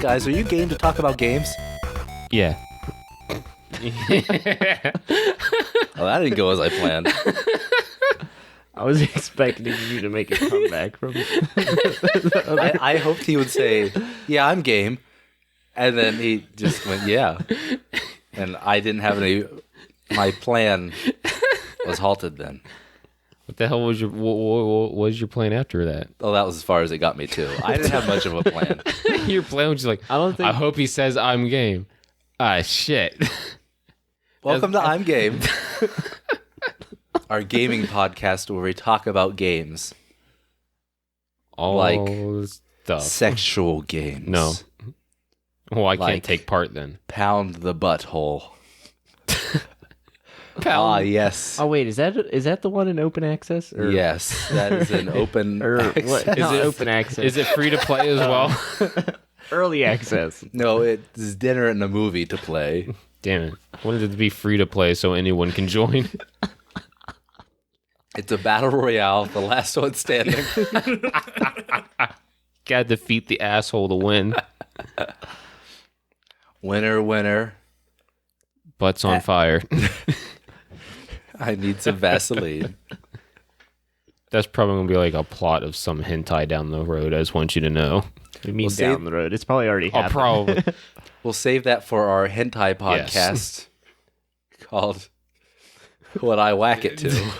guys, are you game to talk about games? Yeah. Well, that didn't go as I planned. I was expecting you to make a comeback from I hoped he would say, yeah, I'm game. And then he just went, yeah. And I didn't have any... My plan was halted then. What the hell was what was your plan after that? Oh, that was as far as it got me, too. I didn't have much of a plan. Your plan was just like, I hope he says I'm game. Ah, shit. Welcome to I'm Game. Our gaming podcast where we talk about games. All like stuff. Sexual games. No. Well, I Like can't take part then. Pound the butthole. Pound. Ah, yes. Oh wait, is that the one in open access? Or, Yes, that is an open what? access. Not open access. Is it free to play as well? Early access? No, it's dinner and a movie to play. Damn it. I wanted it to be free to play so anyone can join. It's a battle royale, the last one standing. Gotta defeat the asshole to win. Winner, winner. Butts on fire. I need some Vaseline. That's probably going to be like a plot of some hentai down the road, I just want you to know. You mean We'll down the road? It's probably already happened. Probably. We'll save that for our hentai podcast called What I Whack It To.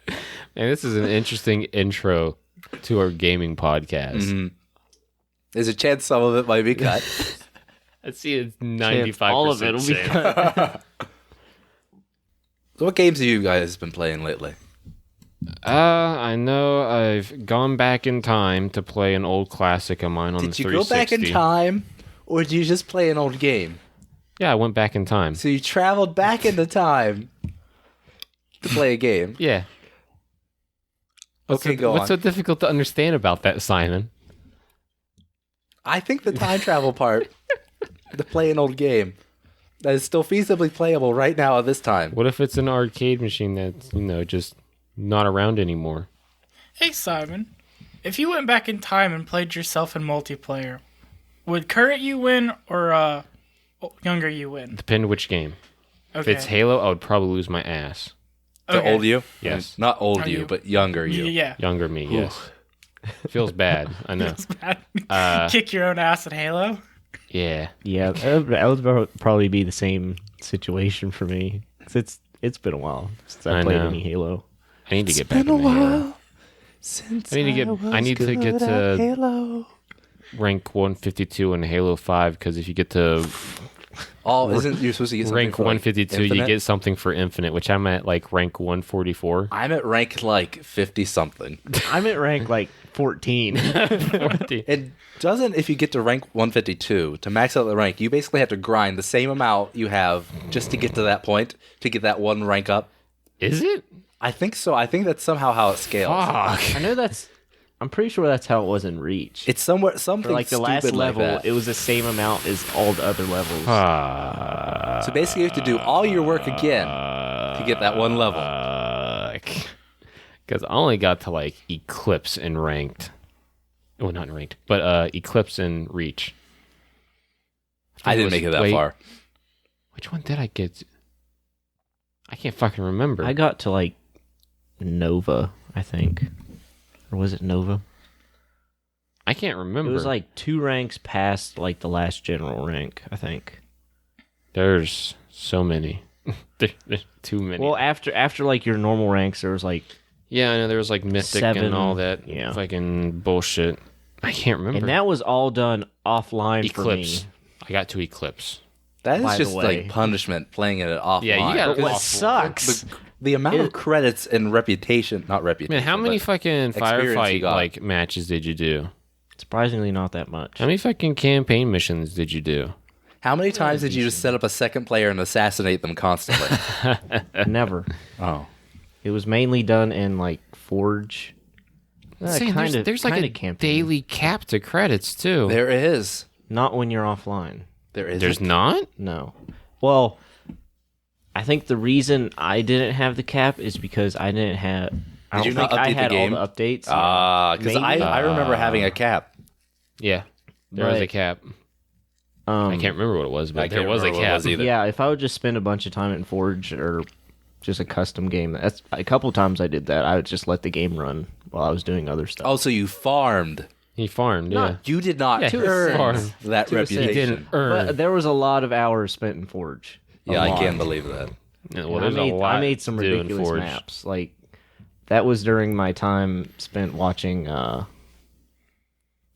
And this is an interesting intro to our gaming podcast. Mm-hmm. There's a chance some of it might be cut. I see it's 95% All of it will be chance. cut. So what games have you guys been playing lately? I know I've gone back in time to play an old classic of mine on the 360. Did you go back in time, or did you just play an old game? Yeah, I went back in time. So you traveled back into time to play a game. Yeah. Okay, go What's on. so difficult to understand about that, Simon? I think the time travel part, to play an old game, that is still feasibly playable right now at this time. What if it's an arcade machine that's, just not around anymore? Hey, Simon. If you went back in time and played yourself in multiplayer, would current you win or younger you win? Depend which game. Okay. If it's Halo, I would probably lose my ass. The Okay. old you? Yes. Not old Are you, you? but younger you. Yeah. Younger me, yes. Feels bad, I know. It's bad. Kick your own ass at Halo. Yeah. Yeah, that would probably be the same situation for me. 'Cause it's been a while since I played know. any Halo. I need to get back into Halo. Since I need to get to Halo. rank 152 in Halo 5, because if you get to Oh, isn't you supposed to get something rank for, like, 152, you infinite? get something for Infinite, which I'm at like rank 144. I'm at rank like 50 something. I'm at rank like 14. It doesn't, if you get to rank 152, to max out the rank, you basically have to grind the same amount you have just to get to that point, to get that one rank up. Is it? I think so. I think that's somehow how it scales. Fuck. I know I'm pretty sure that's how it was in Reach. It's somewhere, something For like the last stupid like level, that. it was the same amount as all the other levels. So basically, you have to do all your work again to get that one level. Because I only got to like Eclipse in ranked. Well, not in ranked, but Eclipse in Reach. I didn't make it that far. Which one did I get? I can't fucking remember. I got to like Nova, I think. Or was it Nova? I can't remember. It was like 2 ranks past like the last general rank, I think. There's so many. There's too many. Well, after like your normal ranks, there was like, yeah, I know there was like Mythic 7, and all that yeah. fucking bullshit. I can't remember. and that was all done offline Eclipse. for me. I got to Eclipse. That By is the just way. like punishment playing it offline. Yeah, you got But what awful. sucks? The amount of credits and reputation, not reputation. Man, how many but fucking experience you firefight got. like matches did you do? Surprisingly, not that much. How many fucking campaign missions did you do? How many times did you just set up a second player and assassinate them constantly? Never. Oh. It was mainly done in like Forge. Saying there's like a campaign. daily cap to credits too. There is. Not when you're offline. There is. There's not? No. Well, I think the reason I didn't have the cap is because I didn't have. I Did you don't not think I update the had game? all the updates. Because Maybe. I remember having a cap. Yeah. There was a cap. I can't remember what it was, but there was a cap. Yeah, if I would just spend a bunch of time in Forge or just a custom game, that's a couple times I did that. I would just let the game run while I was doing other stuff. Oh, so you farmed. He farmed, yeah. You did not earn that reputation. He didn't earn. But there was a lot of hours spent in Forge. Yeah, I can't believe that. Yeah, well, there's a lot I made some ridiculous maps. Like, that was during my time spent watching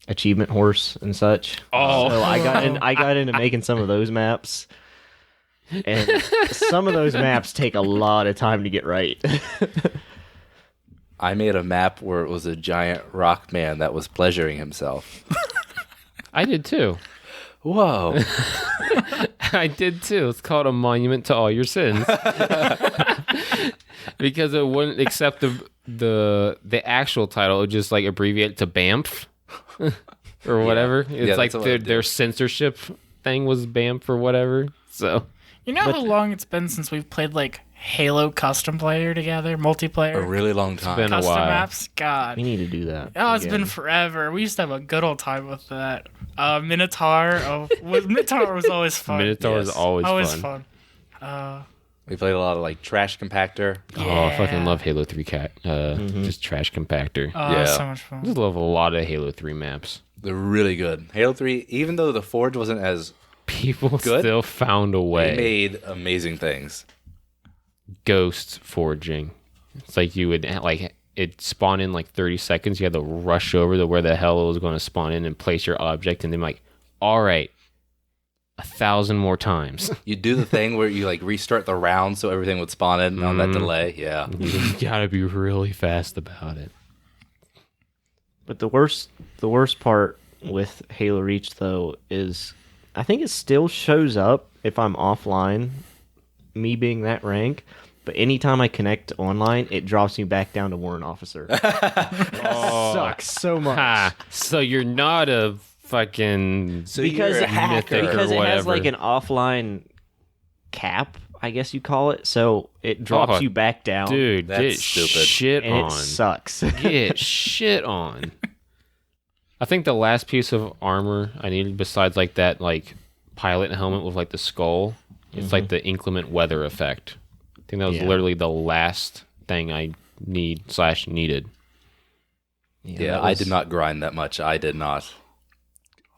Achievement Horse and such. Oh. So I got into making some of those maps. And some of those maps take a lot of time to get right. I made a map where it was a giant rock man that was pleasuring himself. I did too. Whoa. I did too. It's called A Monument to All Your Sins. Because it wouldn't accept the actual title. It would just like abbreviate it to BAMF or whatever. It's like their censorship thing was BAMF or whatever. So you know how long it's been since we've played like Halo custom player together, multiplayer? A really long time. It's been custom a while. maps? God. We need to do that. Oh, it's been forever. We used to have a good old time with that. Minotaur. Minotaur was always fun. Minotaur is always fun. We played a lot of like Trash Compactor. Oh, I fucking love Halo 3 just Trash Compactor. Oh, yeah. So much fun. I just love a lot of Halo 3 maps. They're really good. Halo 3, even though the Forge wasn't as People good, still found a way. they made amazing things. Ghost forging. It's like you would like it spawn in like 30 seconds. You had to rush over to where the hell it was going to spawn in and place your object, and then like, all right, 1,000 more times. You do the thing where you like restart the round so everything would spawn in on that delay. Yeah. You gotta be really fast about it. But the worst part with Halo Reach though is I think it still shows up if I'm offline, me being that rank. But anytime I connect online, it drops me back down to Warrant Officer. Sucks so much. Ha! So you're not a fucking Because you're a hacker because or it has whatever. like an offline cap, I guess you call it. So it drops you back down. Dude, That's get stupid. shit and on. it sucks. Get shit on. I think the last piece of armor I needed, besides like that like pilot helmet with like the skull, it's like the inclement weather effect. I think that was literally the last thing I needed. Yeah, I did not grind that much. I did not.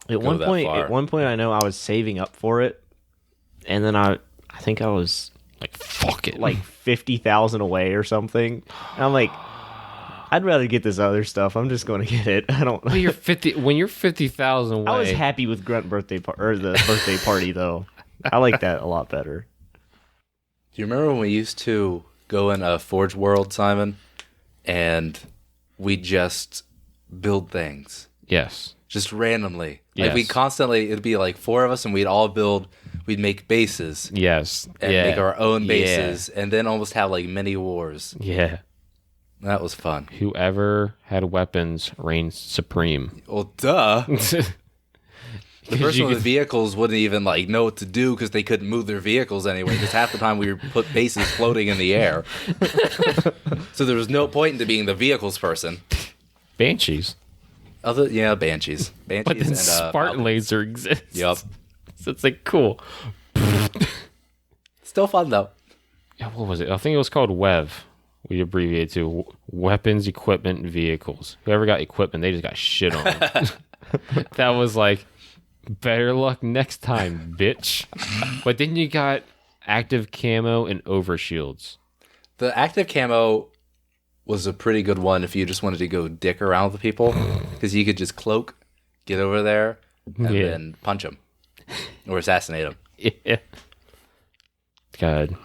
At one point, I know I was saving up for it, and then I think I was Like fuck it. like 50,000 away or something. And I'm like, I'd rather get this other stuff. I'm just going to get it. I don't. when you're 50,000 away. I was happy with Grunt birthday or the birthday party though. I like that a lot better. Do you remember when we used to go in a Forge world, Simon, and we just build things? Yes. Just randomly. Yes. Like we constantly, it'd be like 4 of us and we'd make bases Yes. and make our own bases and then almost have like mini wars. Yeah. That was fun. Whoever had weapons reigned supreme. Well, duh. The person with the vehicles wouldn't even like know what to do because they couldn't move their vehicles anyway. Because half the time we would put bases floating in the air, so there was no point into being the vehicles person. Banshees. Banshees. But then and Spartan laser exists. Yup. So it's like cool. Still fun though. Yeah, what was it? I think it was called WEV. We abbreviated to Weapons, Equipment, and Vehicles. Whoever got equipment, they just got shit on. That was like, better luck next time, bitch. But then you got active camo and overshields. The active camo was a pretty good one if you just wanted to go dick around with people, because you could just cloak, get over there, and then punch them or assassinate them. Yeah. God,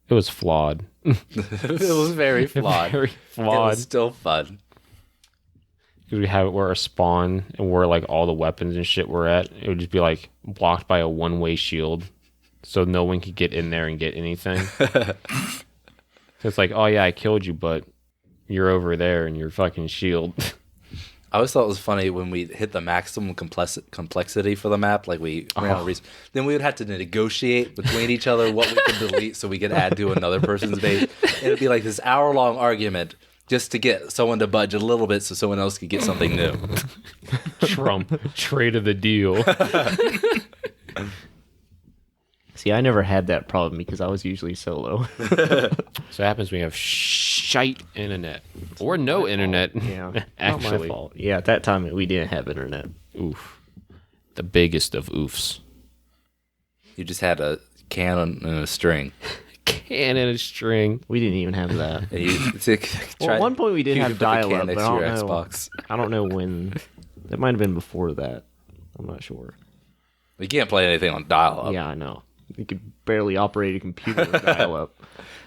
it was flawed. It was very flawed. Very It flawed. was still fun. We have it where our spawn and where like all the weapons and shit were at, it would just be like blocked by a one-way shield, so no one could get in there and get anything. So it's like, oh yeah, I killed you, but you're over there and you're fucking shield. I always thought it was funny when we hit the maximum complexity for the map, like we ran out of reason. Then we would have to negotiate between each other what we could delete so we could add to another person's base. And it'd be like this hour-long argument just to get someone to budge a little bit so someone else could get something new. Trump traded the deal. See, I never had that problem because I was usually solo. So it happens when you have shite internet or no internet. Yeah, not actually. my fault. Yeah, at that time we didn't have internet. Oof, the biggest of oofs. You just had a can and a string. Can and a string. We didn't even have that. And you, Well, at one point we did you have could put the can dial-up, but next I to don't your know. Xbox. I don't know when. That might have been before that. I'm not sure. You can't play anything on dial-up. Yeah, I know. You could barely operate a computer with dial-up.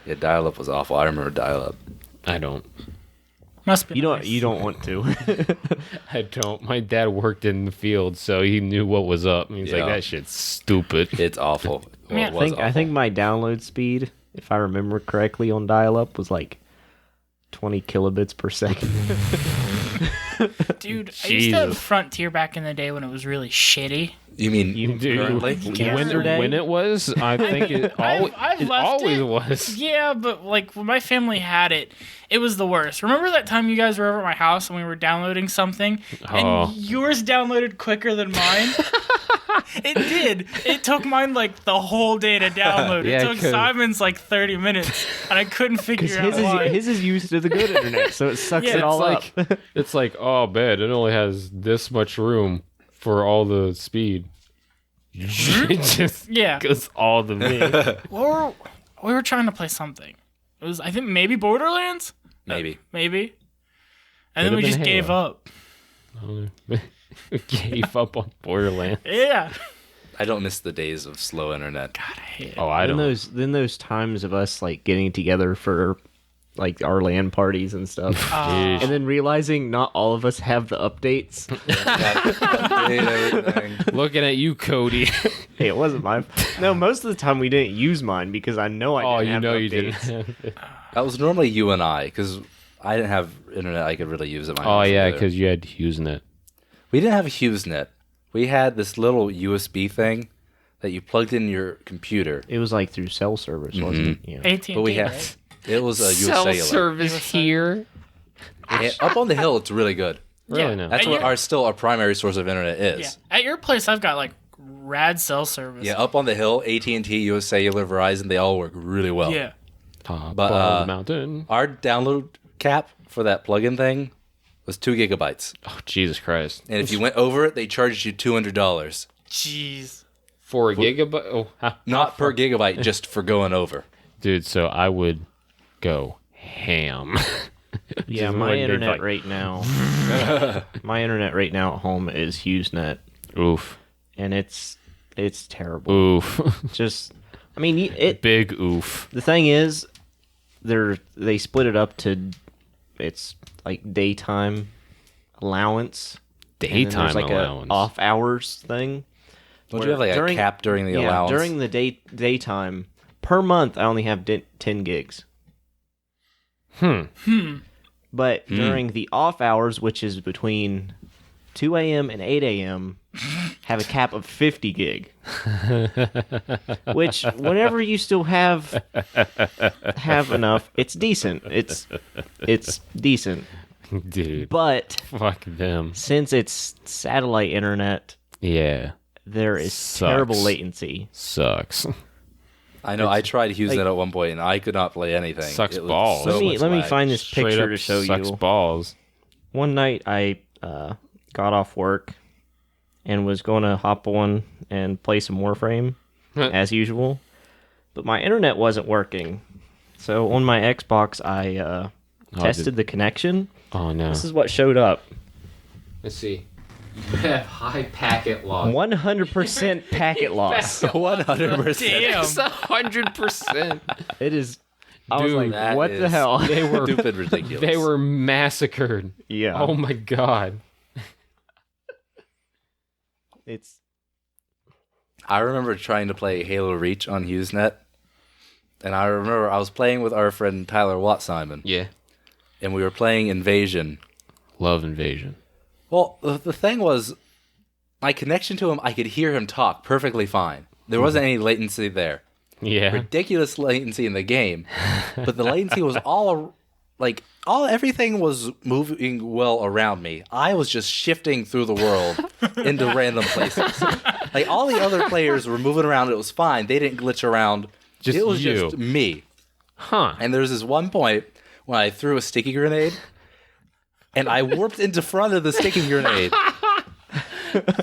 Yeah, dial-up was awful. I remember dial-up. I don't. Must be. You don't. nice. You don't want to. I don't. My dad worked in the field, so he knew what was up. He's like, Yeah. that shit's stupid. It's awful. Well, Yeah, it was I think awful. my download speed, if I remember correctly, on dial-up was like 20 kilobits per second. Dude, I used to have Jesus. Frontier back in the day when it was really shitty. You mean Dude, currently? when it was, I think it, I've it left always it. was. Yeah, but like when my family had it, it was the worst. Remember that time you guys were over at my house and we were downloading something, Oh. and yours downloaded quicker than mine? It did. It took mine like the whole day to download. Yeah, It took 'cause- Simon's like 30 minutes, and I couldn't figure out why. His is used to the good internet, so it sucks Yeah, it all it's up. It's like, oh, bed. It only has this much room for all the speed. It just Yeah. goes all the way. Or we were trying to play something. It was, I think, maybe Borderlands? Maybe. Maybe. And then Could've we been just gave Halo. up. Gave up on Borderlands. Yeah. I don't miss the days of slow internet. God, I hate it. Oh, I Then don't. those times of us like getting together for like our LAN parties and stuff, Jeez. and then realizing not all of us have the updates. Everything. Looking at you, Cody. Hey, it wasn't mine. No, most of the time we didn't use mine because I know I. Oh, didn't you have know the you updates. didn't. That was normally you and I, because I didn't have internet I could really use at my Oh house yeah, either. because you had HughesNet. We didn't have a HughesNet. We had this little USB thing that you plugged in your computer. It was like through cell service, wasn't it? Yeah. AT&T, But we had right? it was a Cell US Cellular. service here. And up on the hill, it's really good. Really Yeah. now. That's At what your- still our primary source of internet is. Yeah. At your place, I've got like rad cell service. Yeah, up on the hill, AT&T, US Cellular, Verizon, they all work really well. Yeah. Top But, of the mountain. Our download cap for that plug-in thing was 2 gigabytes. Oh Jesus Christ! And if you went over it, they charged you $200. Jeez. For a gigabyte? Oh, Not per gigabyte, just for going over. dude. So I would go ham. Yeah, Just my like, internet like- right now. My internet right now at home is HughesNet, Oof. and it's terrible. Oof. Just, I mean, it. Big oof. The thing is, they split it up to it's like daytime allowance, and then Daytime there's like allowance. a off hours thing. Don't you have like a cap during the allowance? During the daytime per month, I only have 10 gigs. But during the off hours, which is between 2 a.m. and 8 a.m., have a cap of 50 gig. Which, whenever you still have enough, it's decent. It's decent. Dude. But Fuck them. since it's satellite internet, Yeah. there is Sucks. terrible latency. Sucks. I know. I tried HughesNet at one point, and I could not play anything. Sucks It was balls. so Let me much lag. find this Straight picture up to show sucks you. balls. One night I got off work and was going to hop on and play some Warframe as usual, but my internet wasn't working. So on my Xbox, I tested the connection. Oh no. This is what showed up: Let's see. You have high packet loss. 100% packet loss. 100%. Damn. 100%. It is. I was Dude, like, That what the is hell? They were stupid ridiculous. they were massacred. Yeah. Oh my god. It's I remember trying to play Halo Reach on HughesNet, and I remember I was playing with our friend Tyler Watt Simon, Yeah. and we were playing Invasion. Love Invasion. Well, the thing was, my connection to him, I could hear him talk perfectly fine. There wasn't any latency there. Yeah. Ridiculous latency in the game, but the latency was all like everything was moving well around me. I was just shifting through the world into random places. Like all the other players were moving around, it was fine. They didn't glitch around. Just it was you. just me. Huh. And there's this one point when I threw a sticky grenade and I warped into front of the sticky grenade.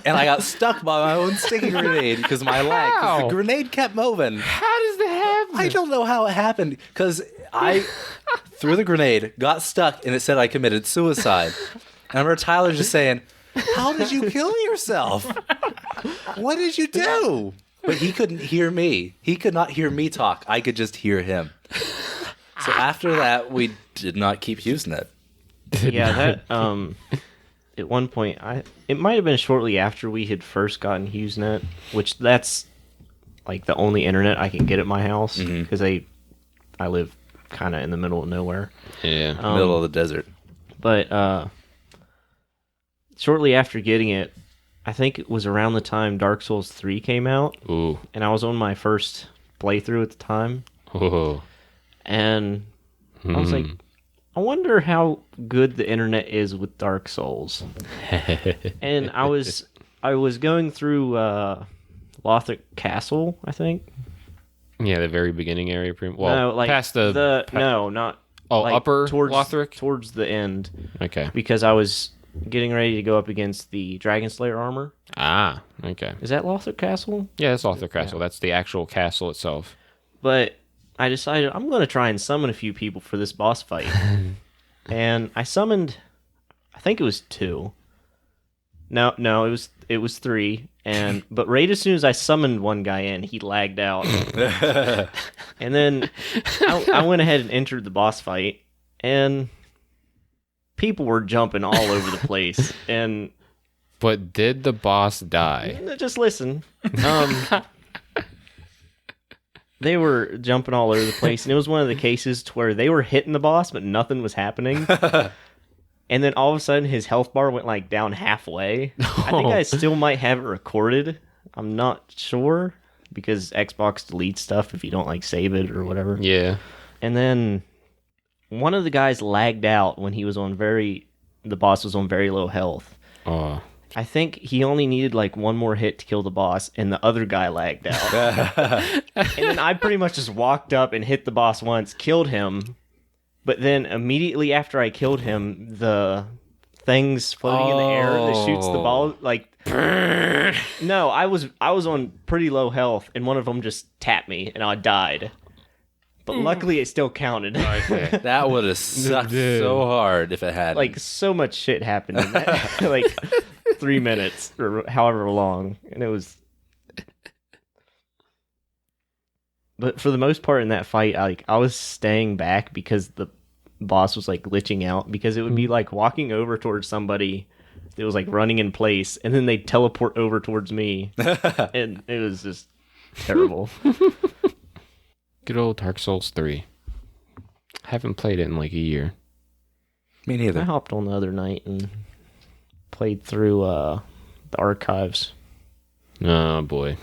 And I got stuck by my own sticky grenade because my lag. 'Cause the grenade kept moving. How does that happen? I don't know how it happened because I threw the grenade, got stuck, and it said I committed suicide. And I remember Tyler just saying, "How did you kill yourself? What did you do?" But he couldn't hear me. He could not hear me talk. I could just hear him. So after that, we did not keep using it. Yeah, that at one point, it might have been shortly after we had first gotten HughesNet, which that's like the only internet I can get at my house because I live kind of in the middle of nowhere. Yeah. Middle of the desert. But shortly after getting it, I think it was around the time Dark Souls 3 came out, Ooh. and I was on my first playthrough at the time, Oh. and I was like, I wonder how good the internet is with Dark Souls. And I was going through Lothric Castle, I think. Yeah, the very beginning area. Well, No, like past the no, not like upper towards Lothric? towards the end, Okay. because I was getting ready to go up against the Dragon Slayer armor. Ah, okay. Is that Lothric Castle? Yeah, that's Lothric Castle. That's the actual castle itself. But I decided I'm going to try and summon a few people for this boss fight. And I summoned, I think it was 2. No, it was 3. But right as soon as I summoned one guy in, he lagged out. And then I went ahead and entered the boss fight, and people were jumping all over the place. And But did the boss die? just listen. They were jumping all over the place, and it was one of the cases to where they were hitting the boss, but nothing was happening. And then all of a sudden, his health bar went like down halfway. I think I still might have it recorded. I'm not sure, because Xbox deletes stuff if you don't like save it or whatever. Yeah. And then one of the guys lagged out when he was the boss was on very low health. Oh. I think he only needed like one more hit to kill the boss, and the other guy lagged out. And then I pretty much just walked up and hit the boss once, killed him, but then immediately after I killed him, the things floating in the air that shoots the ball, like, no, I was on pretty low health, and one of them just tapped me, and I died. But luckily, it still counted. Okay. That would have sucked so hard if it had. Like, so much shit happened in that, like 3 minutes or however long, and it was. But for the most part in that fight, I was staying back because the boss was like glitching out, because it would be like walking over towards somebody that was like running in place, and then they'd teleport over towards me, and it was just terrible. Good old Dark Souls 3. Haven't played it in like a year. Me I neither. hopped on the other night and played through the archives, Oh boy.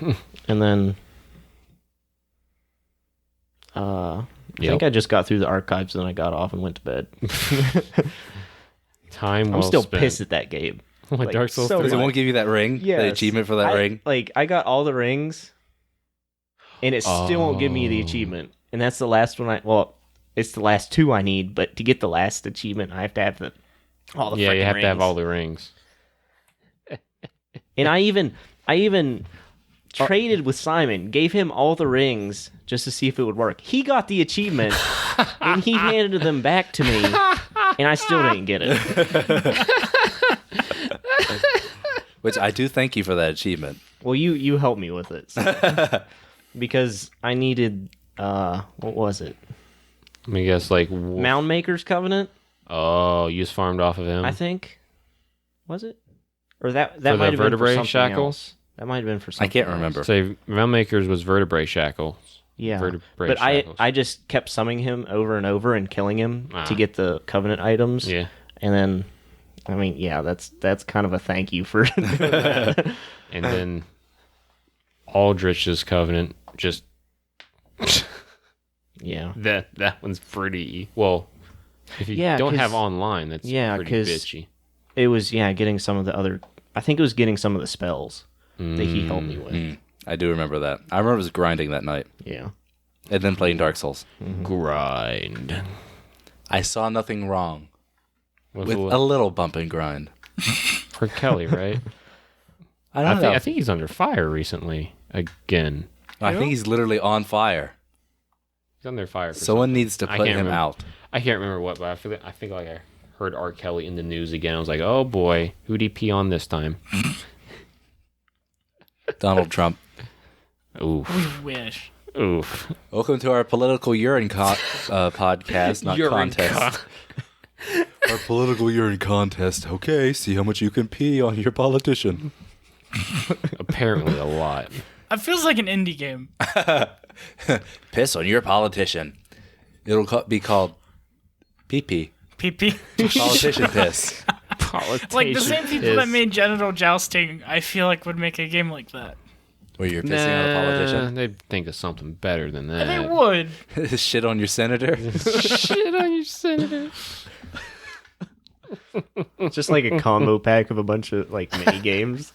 and then I think I just got through the archives, and then I got off and went to bed. Time well I'm still spent. pissed at that game. What, like, Dark Souls so 3? Because it won't give you that ring? Yes. The achievement for that ring? I got all the rings, and it still won't give me the achievement. And that's the last one it's the last 2 I need, but to get the last achievement, I have to have all the Yeah, you frickin' have to have rings. all the rings. And I even traded with Simon, gave him all the rings just to see if it would work. He got the achievement, and he handed them back to me, and I still didn't get it. Which I do thank you for that achievement. Well, you helped me with it. So. Because I needed, what was it? Let me guess, like... Mound Maker's Covenant, Oh, you just farmed off of him? I think. Was it? Or that For might the have been for vertebrae something shackles? else. That might have been for something I can't else. remember. So, Realmmakers was vertebrae shackles. Yeah. Vertebrae But shackles. I just kept summoning him over and over and killing him to get the Covenant items. Yeah. And then, I mean, yeah, that's kind of a thank you for doing that. And then Aldrich's Covenant just... Yeah. That one's pretty... Well, If you Yeah, don't 'cause- have online, that's yeah, pretty 'cause- bitchy. It was getting some of the other. I think it was getting some of the spells that he helped me with. I do remember that. I remember just grinding that night Yeah. and then playing Dark Souls. Grind. I saw nothing wrong With with a little bump and grind. for Kelly, right? I don't know. I think he's under fire recently again. I think he's literally on fire. He's under fire. For Someone needs to I put can't him remember. out. I can't remember what, but I think like I heard R. Kelly in the news again. I was like, oh boy, who'd he pee on this time? Donald Trump. Oof. We wish. Oof. Welcome to our political urine podcast, not Urine contest. Our political urine contest. Okay, see how much you can pee on your politician. Apparently a lot. It feels like an indie game. Piss on your politician. It'll be called pee-pee. PP. Politician piss. Like the same people that made Genital Jousting, I feel like would make a game like that. Where you're pissing on a politician. They'd think of something better than that. And they would. Shit on your senator. Shit on your senator. It's just like a combo pack of a bunch of like mini games.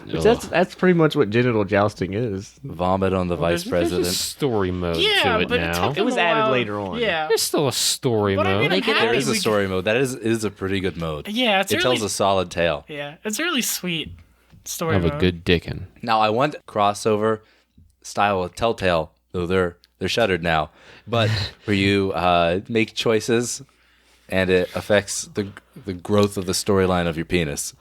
Which Ugh. that's pretty much what Genital Jousting is. Vomit on the vice There's a president. story mode Yeah, to it but it now. took It was them a added while. later on. Yeah. There's still a story But I mode. mean, I'm There happy is a we story mode. That is a pretty good mode. Yeah, it's It really tells a solid tale. yeah, it's really sweet story Have mode. a good dickin'. Now I want crossover style of Telltale, though they're shuttered now. But where you make choices and it affects the growth of the storyline of your penis,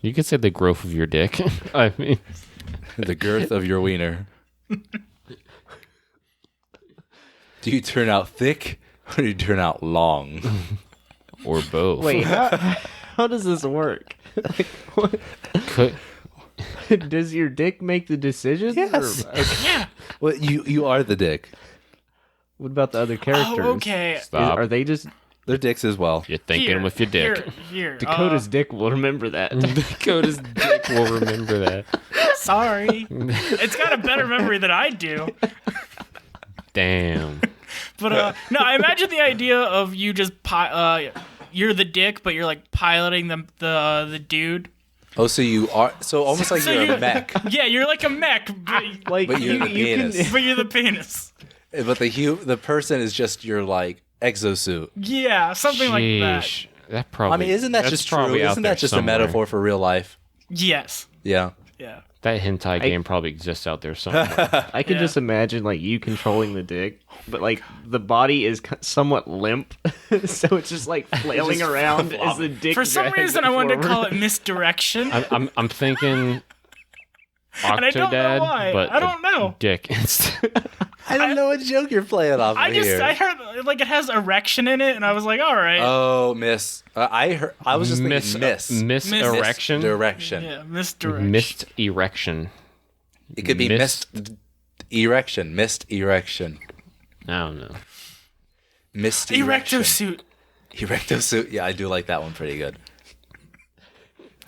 You could say the growth of your dick. I mean, the girth of your wiener. Do you turn out thick or do you turn out long? or both. Wait, how does this work? Like, what? Could, Does your dick make the decision? Yes. Yeah. Well, you are the dick. What about the other characters? Oh, okay. stop. Are they just They're dicks as well. You're thinking Here, with your dick. Here. Dakota's dick will remember that. Dakota's dick will remember that. Sorry. It's got a better memory than I do. Damn. But no, I imagine the idea of you just you're the dick, but you're like piloting the dude. Oh, so you are almost like So you're you- a mech, Yeah, you're like a mech, Like but you're the penis. but you're the penis. But the person is just your like exosuit. Yeah, something like that. Sheesh. That probably. I mean, isn't that that's just true? probably out Isn't there that just somewhere. a metaphor for real life? Yes. Yeah. Yeah. That hentai game probably exists out there somewhere. I can Yeah. just imagine like you controlling the dick, but like the body is somewhat limp, so it's just like flailing just around as the dick. For some drags reason, it I wanted to forward. call it misdirection. I'm thinking And I don't know Octodad, why. but I don't know. dick instead. I don't know what joke you're playing off I of just here. I heard like it has erection in it, and I was like, all right. Oh, miss. I was just thinking miss. Miss erection. Direction. Yeah, misdirection. Missed erection. It could be Missed- missed erection. Missed erection. I don't know. Missed erection. Erectosuit. Erectosuit. Yeah, I do like that one pretty good.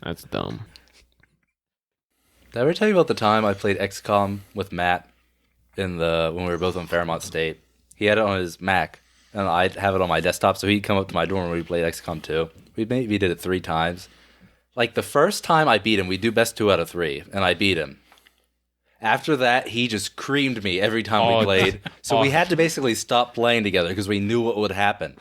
That's dumb. Did I ever tell you about the time I played XCOM with Matt when we were both on Fairmont State? He had it on his Mac, and I'd have it on my desktop, so he'd come up to my door when we played XCOM 2. We maybe did it 3 times. Like, the first time I beat him, we do best 2 out of 3, and I beat him. After that, he just creamed me every time we played. So we had to basically stop playing together because we knew what would happen.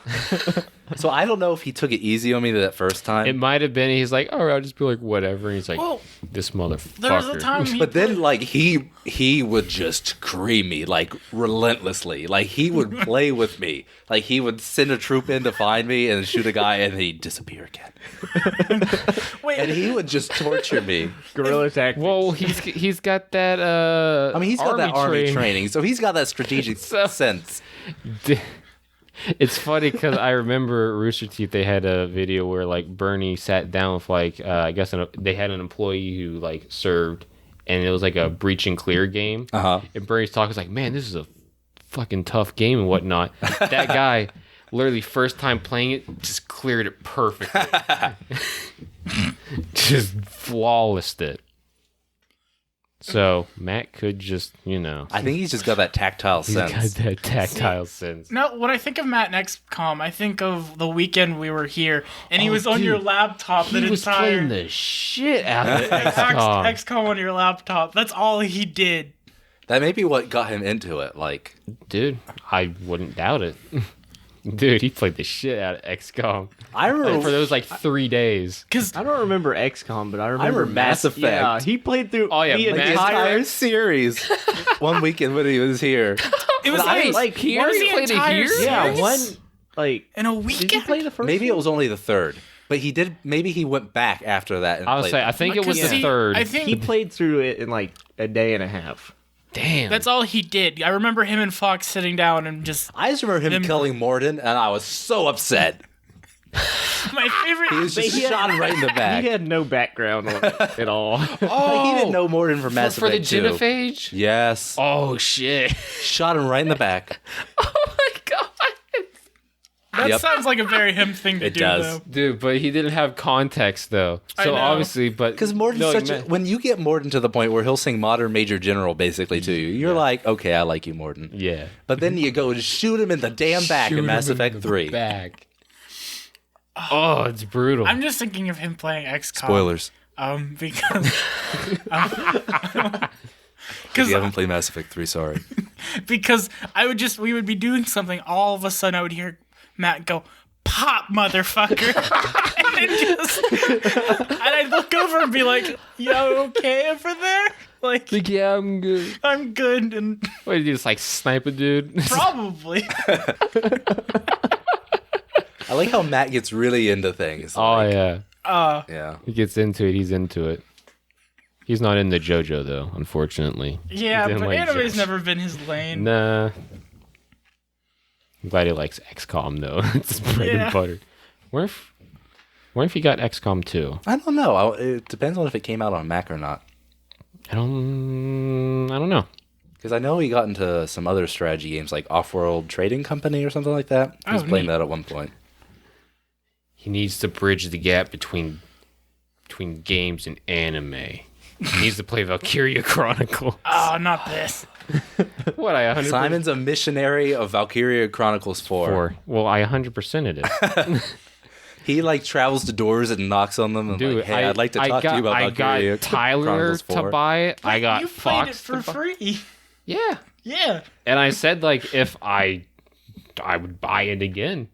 So I don't know if he took it easy on me that first time. It might have been. He's like, all right, I'll just be like, whatever. And he's like, Well, this motherfucker. there was a time he But then, like, he would just cream me, like, relentlessly. Like, he would play with me. Like, he would send a troop in to find me and shoot a guy, and he'd disappear again. wait. And he would just torture me. Guerrilla tactics. Well, he's got that. I mean, he's got that army train. training, so he's got that strategic So- sense. It's funny because I remember Rooster Teeth. They had a video where like Bernie sat down with like I guess they had an employee who like served, and it was like a breach and clear game. Uh-huh. And Bernie's talking like, man, this is a fucking tough game and whatnot. That guy, literally first time playing it, just cleared it perfectly, just flawlessed it. So Matt could just, I think he's just got that tactile he's sense. got that tactile sense. No, when I think of Matt in XCOM, I think of the weekend we were here, and he was on your laptop He that was entire playing the shit out of XCOM. XCOM. XCOM on your laptop. That's all he did. That may be what got him into it. Like, Dude, I wouldn't doubt it. Dude, he played the shit out of XCOM. I remember For those 3 days. Because I don't remember XCOM, but I remember Mass Effect. Yeah, he played through Oh, yeah, the Mass the entire. entire series one weekend when he was here. it was I like, like he what already was the played it entire here? Yeah, series? one In a Did you weekend? play the first? Maybe one? it was only the third, but he did. Maybe he went back after that. And I would played say, it. I think it was Because the see, third. I think He played through it in like a day and a half. Damn. that's all he did. I remember him and Fox sitting down and just I just remember him killing Morden, and I was so upset. my favorite. He was just He had- shot him right in the back. He had no background on it at all. Like, he didn't know Morden from Mass for the Effect 2. genophage? Yes, Oh, shit. shot him right in the back. Oh, my God. That Yep. sounds like a very him thing to It do, does. though. Dude, but he didn't have context, though. I So know. obviously, but... Because Morden's no, such a, man- when you get Morden to the point where he'll sing Modern Major General basically to you, you're like, okay, I like you, Morden. Yeah. But then you go and shoot him in the damn back Shoot in Mass him in Effect the 3. Back. Oh, it's brutal. I'm just thinking of him playing XCOM. Spoilers. Because If you haven't played Mass Effect 3, sorry. because we would be doing something, all of a sudden I would hear Matt go, "Pop, motherfucker," and I'd look over and be like, "You okay over there?" Like, yeah, I'm good. I'm good, and What did you just snipe a dude? probably. I like how Matt gets really into things. Oh, Like, yeah. yeah. He gets into it. He's into it. He's not into JoJo, though, unfortunately. Yeah, He but didn't like anime's JoJo. never been his lane. Nah. I'm glad he likes XCOM, though. It's his bread Yeah. and butter. Where if he got XCOM 2? I don't know. It depends on if it came out on Mac or not. I don't know. Because I know he got into some other strategy games like Off-World Trading Company or something like that. He was Oh, playing neat. that at one point. He needs to bridge the gap between games and anime. He needs to play Valkyria Chronicles. Oh, not this. What, I 100%? Simon's a missionary of Valkyria Chronicles 4. Well, I 100%ed it. He travels to doors and knocks on them and Dude, hey, I'd like to talk to you about I Valkyria got Tyler Chronicles 4. to buy it. I got You played it Fox for to buy. free. Yeah. Yeah. And I said if I would buy it again.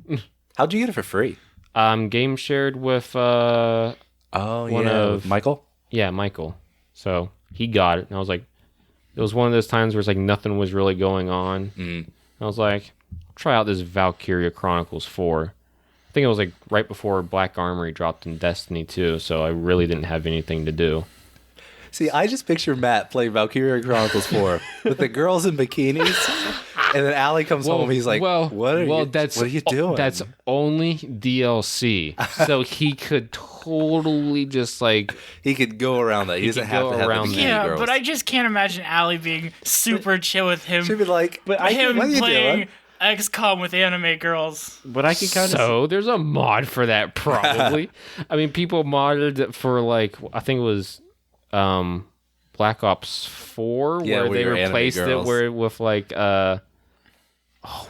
How'd you get it for free? Game shared with Oh, One yeah. of- Michael? yeah, Michael. So he got it, and I was like, it was one of those times where it's nothing was really going on. Mm. I was like, try out this Valkyria Chronicles 4. I think it was right before Black Armory dropped in Destiny 2, so I really didn't have anything to do. See, I just picture Matt playing Valkyria Chronicles 4 with the girls in bikinis, and then Allie comes home. He's like, what are you doing? That's only DLC, so he could totally just he could go around that. He doesn't could have go to have around the that. bikini Yeah, girls. but I just can't imagine Allie being super chill with him. She'd be like, But I him what are you playing doing? XCOM with anime girls. But I can kind of. So there's a mod for that, probably. I mean, people modded it for I think it was Black Ops 4, Yeah, where with they your anime replaced it girls. with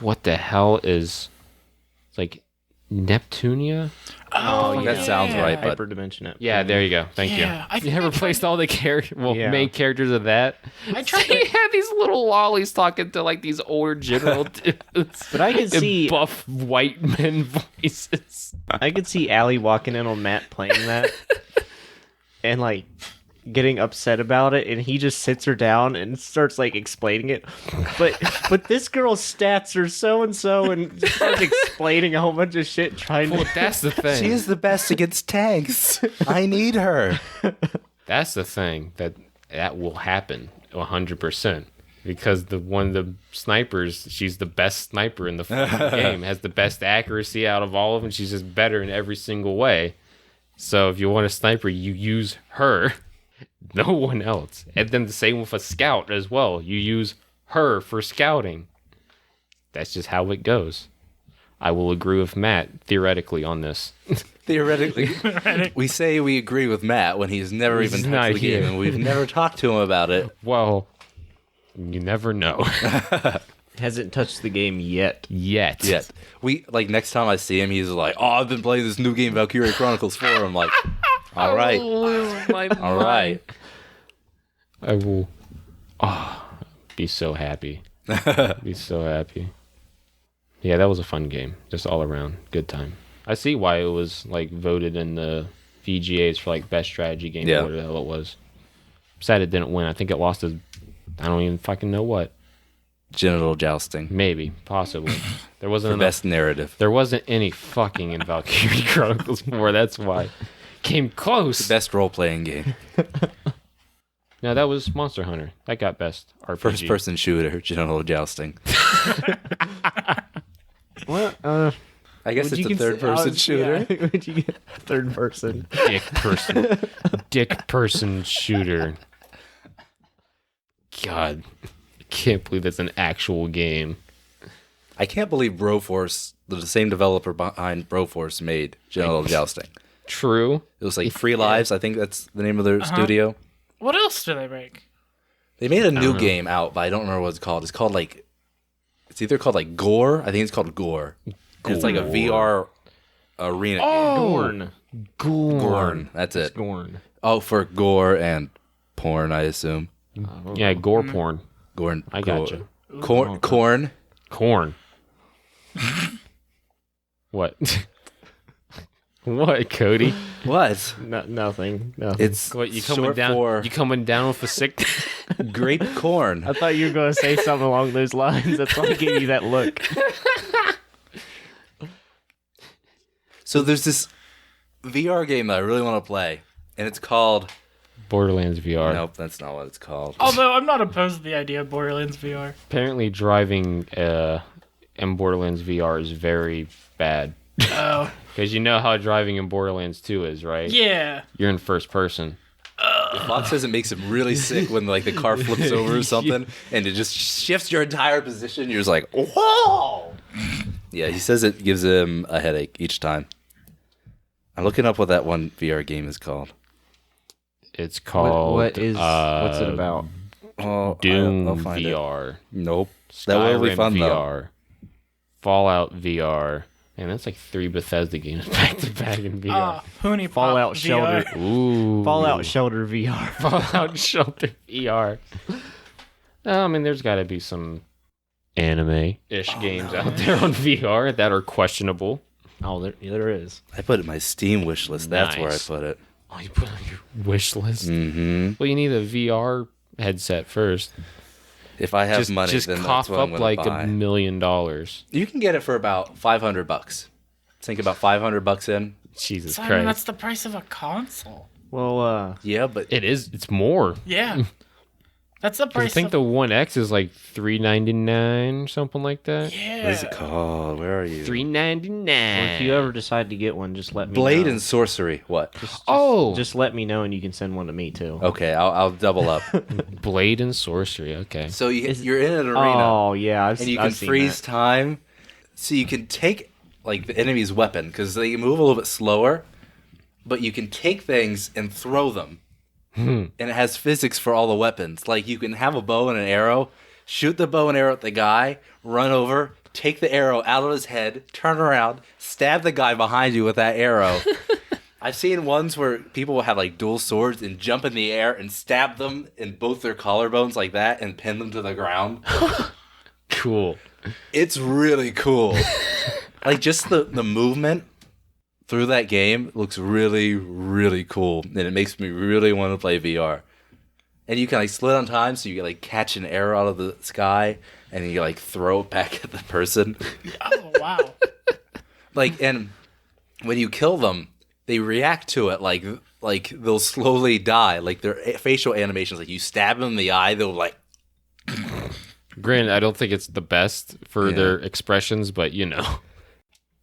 what the hell is Neptunia? Oh, that sounds right, but Hyperdimension it. Yeah, there you go. Thank Yeah, I you. think You I replaced all the Yeah. main characters of that. I tried They to- had these little lollies talking to these older general dudes. But I can in see buff white men voices. I could see Allie walking in on Matt playing that and getting upset about it, and he just sits her down and starts explaining it. But this girl's stats are so and so, and just starts explaining a whole bunch of shit trying Well, to. that's the thing. she is the best against tanks. I need her. That's the thing that will happen 100%, because one of the snipers, she's the best sniper in the fucking game, has the best accuracy out of all of them. She's just better in every single way. So if you want a sniper, you use her, no one else. And then the same with a scout as well. You use her for scouting. That's just how it goes. I will agree with Matt theoretically on this. Theoretically, we say we agree with Matt when he's never He's even not touched the game, here. and we've never talked to him about it. Well, you never know. Hasn't touched the game yet. Yet. We like next time I see him, he's like, "Oh, I've been playing this new game, Valkyria Chronicles 4." I'm like, "All right, all right." I will. Be so happy. Be so happy. Yeah, that was a fun game. Just all around. Good time. I see why it was like voted in the VGAs for like best strategy game or whatever the hell it was. Sad it didn't win. I think it lost to I don't even fucking know what. Genital Jousting. Maybe. Possibly. There wasn't For enough. best narrative. There wasn't any fucking in Valkyrie Chronicles 4. That's why. Came close. Best role playing game. No, that was Monster Hunter. That got best RPG. First person shooter, Genital Jousting. What? I guess it's a third person shooter. Yeah. Would you get third person? Dick person shooter. God. I can't believe that's an actual game. I can't believe Broforce, the same developer behind Broforce, made Genital Jousting. True. It was like Free Lives, I think that's the name of their studio. What else do they make? They made a new game out, but I don't remember what it's called. It's called like, it's either called like Gore. I think it's called Gore. And it's like a VR arena Gorn. game. Gorn. That's it. Gorn. Oh, for gore and porn, I assume. Yeah, gore porn. Gorn. I gotcha. Corn. Corn. What? What, Cody? What? Nothing. It's What, you short coming down? for You coming down with a sick? grape corn. I thought you were going to say something along those lines. That's why I gave you that look. So there's this VR game that I really want to play, and it's called... Borderlands VR. Nope, that's not what it's called. Although I'm not opposed to the idea of Borderlands VR. Apparently, driving in Borderlands VR is very bad. Oh. Because you know how driving in Borderlands 2 is, right? Yeah. You're in first person. Fox says it makes him really sick when like the car flips over or something, and it just shifts your entire position. You're just like, whoa! Yeah, he says it gives him a headache each time. I'm looking up what that one VR game is called. It's called... What's it about? Oh, Doom I'll find VR. it. Nope. That will be Skyrim fun though. VR. Fallout VR. And that's like 3 Bethesda games back to back in VR. Pony Pop Fallout VR. Shelter. Ooh. Fallout Shelter VR. Fallout Shelter VR. No, I mean, there's got to be some anime-ish games out there on VR that are questionable. Oh, there is. I put it in my Steam wish list. That's where I Nice. put it. Oh, you put it on your wish list? Mm-hmm. Well, you need a VR headset first. If I have Just money, then cough that's what I'm up gonna like buy. $1 million. You can get it for about $500. Think about $500 in. Jesus Simon, Christ. that's the price of a console. Well, Yeah, but It is. It's more. Yeah. That's the 'Cause price I think of... the One X is like $399 or something like that. Yeah. what is it called? Where are you? $399. if you ever decide to get one, just let me Blade know. and Sorcery. What? Just let me know and you can send one to me too. Okay, I'll double up. Blade and Sorcery. Okay. So you're in an arena, Oh yeah, and you can I've seen freeze that. time. So you can take like the enemy's weapon because they move a little bit slower, but you can take things and throw them. And it has physics for all the weapons. Like you can have a bow and an arrow, shoot the bow and arrow at the guy, run over, take the arrow out of his head, turn around, stab the guy behind you with that arrow. I've seen ones where people will have like dual swords and jump in the air and stab them in both their collarbones like that and pin them to the ground. Cool. It's really cool. Like just the movement through that game looks really, really cool. And it makes me really want to play VR. And you can like split on time so you can like catch an arrow out of the sky and you like throw it back at the person. Oh, wow. Like, and when you kill them, they react to it like they'll slowly die. Like their facial animations, like you stab them in the eye, they'll like. Granted, I don't think it's the best for their expressions, but you know.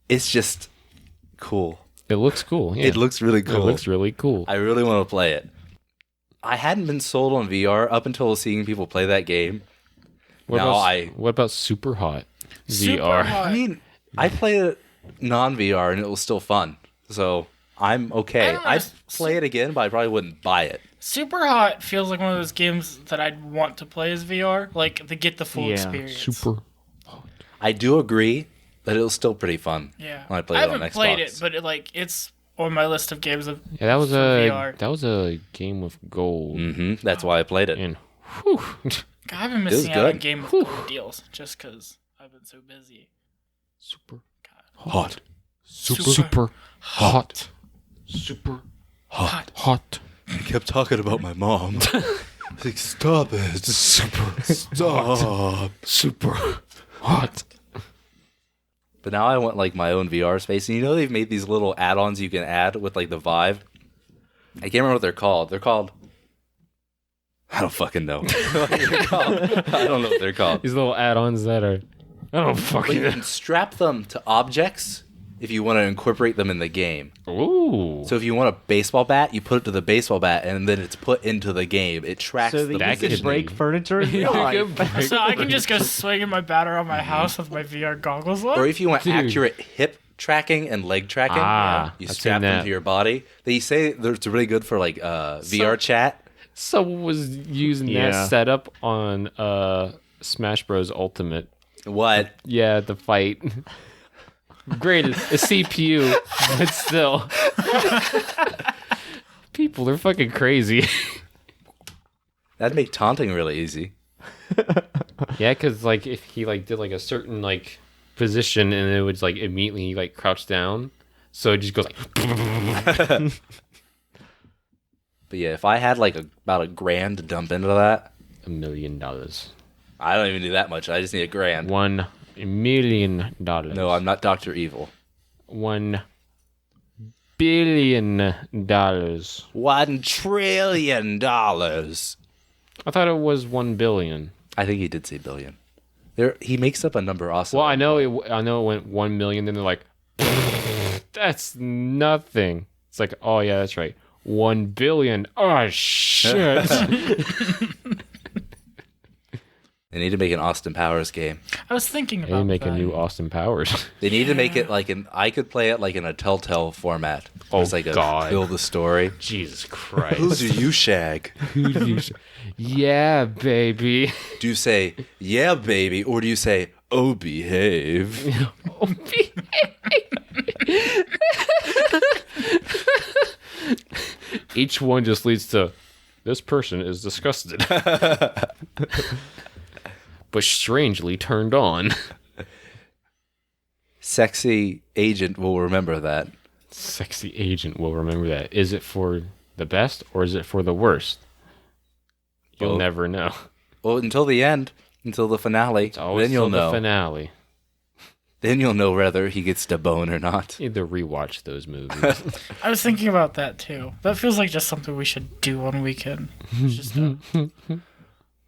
It's just cool. It looks cool. Yeah. It looks really It cool. looks really cool. I really want to play it. I hadn't been sold on VR up until seeing people play that game. What now about Super Hot Super VR? hot. I mean, I played it non-VR and it was still fun. So I'm okay. I'd play it again, but I probably wouldn't buy it. Super Hot feels like one of those games that I'd want to play as VR, like to get the full experience. Super. I do agree that it was still pretty fun. Yeah, when I played I it on haven't Xbox. played it, but it's on my list of games of Yeah, VR. that was a game of gold. That's why I played it. And whew, God, I've been was missing out on good. Game of Gold deals just because I've been so busy. super Hot. super hot. Super Hot. hot. I kept talking about my mom. Like, stop it. Stop. Super hot. But now I want like my own VR space. And you know they've made these little add-ons you can add with like the Vive? I can't remember what they're called. They're called... I don't fucking know. What they're called. I don't know what they're called. These little add-ons that are I don't But fucking you can strap them to objects if you want to incorporate them in the game. Ooh. So if you want a baseball bat, you put it to the baseball bat, and then it's put into the game. It tracks So the that you That can could break be- furniture in real life. So I can just go swinging my bat around my house with my VR goggles on. Or if you want Dude. accurate hip tracking and leg tracking, you I've strap seen them that. to your body. They say that it's really good for like VR chat. Someone was using Yeah. that setup on Smash Bros. Ultimate. What? Yeah, the fight. Granted, a CPU, but still. People are fucking crazy. That'd make taunting really easy. Yeah, because like if he like did like a certain like position and it would like immediately like crouch down, so it just goes like. But yeah, if I had like about $1,000 to dump into that, $1 million. I don't even need that much. I just need $1,000. $1 million. No, I'm not Dr. Evil. $1 billion. $1 trillion. I thought it was 1 billion. I think he did say billion. He makes up a number also. Well, I know it went 1 million. Then they're like, that's nothing. It's like, oh yeah, that's right, 1 billion. Oh shit. They need to make an Austin Powers game. I was thinking They about make that. a new Austin Powers. They need to make it like I could play it like in a Telltale format. Oh, It's like a God. build the story. Jesus Christ. Who's you shag? Yeah, baby. Do you say, yeah, baby, or do you say, oh, behave? Each one just leads to this person is disgusted, but strangely turned on. Sexy agent will remember that. Sexy agent will remember that. Is it for the best or is it for the worst? You'll Both. never know. Well, until the end, until the finale, It's always then you'll till the know. finale. Then you'll know whether he gets to bone or not. Either rewatch those movies. I was thinking about that too. That feels like just something we should do on weekend. It's just